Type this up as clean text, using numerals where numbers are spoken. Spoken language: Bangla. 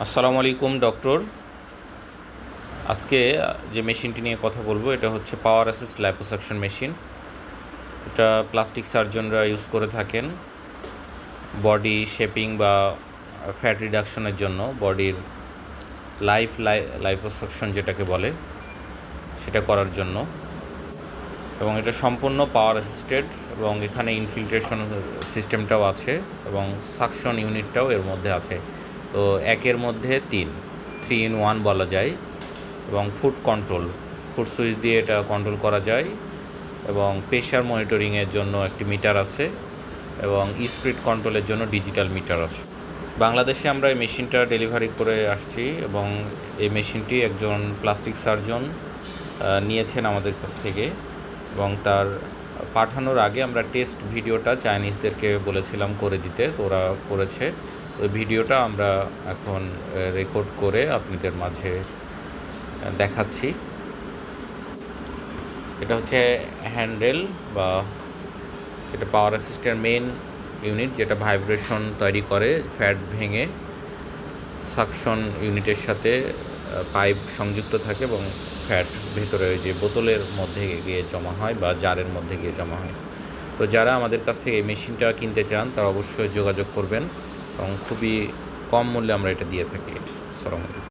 আসসালামু আলাইকুম ডক্টর। আজকে যে মেশিনটি নিয়ে কথা বলবো এটা হচ্ছে পাওয়ার অ্যাসিস্ট লাইপোসাকশন মেশিন। এটা প্লাস্টিক সার্জনরা ইউজ করে থাকেন বডি শেপিং বা ফ্যাট রিডাকশনের জন্য, বডির লাইপোসাকশন যেটাকে বলে সেটা করার জন্য। এবং এটা সম্পূর্ণ পাওয়ার অ্যাসিস্টেড এবং এখানে ইনফিল্ট্রেশন সিস্টেমটাও আছে এবং সাকশন ইউনিটটাও এর মধ্যে আছে। তো একের মধ্যে থ্রি ইন ওয়ান বলা যায়। এবং ফুড সুইচ দিয়ে এটা কন্ট্রোল করা যায় এবং প্রেশার মনিটরিংয়ের জন্য একটি মিটার আছে এবং স্পিড কন্ট্রোলের জন্য ডিজিটাল মিটার আছে। বাংলাদেশে আমরা এই মেশিনটা ডেলিভারি করে আসছি এবং এই মেশিনটি একজন প্লাস্টিক সার্জন নিয়েছেন আমাদের কাছ থেকে এবং তার পাঠানোর আগে আমরা টেস্ট ভিডিওটা চাইনিজদেরকে বলেছিলাম করে দিতে, তো ওরা করেছে। ওই ভিডিওটা আমরা এখন রেকর্ড করে আপনাদের মাঝে দেখাচ্ছি। এটা হচ্ছে হ্যান্ডেল বা যেটা পাওয়ার অ্যাসিস্টের মেন ইউনিট, যেটা ভাইব্রেশন তৈরি করে ফ্যাট ভেঙে সাকশন ইউনিটের সাথে পাইপ সংযুক্ত থাকে এবং ফ্যাট ভেতরে ওই যে বোতলের মধ্যে গিয়ে জমা হয় বা জারের মধ্যে গিয়ে জমা হয়। তো যারা আমাদের কাছ থেকে এই মেশিনটা কিনতে চান তারা অবশ্যই যোগাযোগ করবেন এবং খুবই কম মূল্যে আমরা এটা দিয়ে থাকি। আসসালামু আলাইকুম।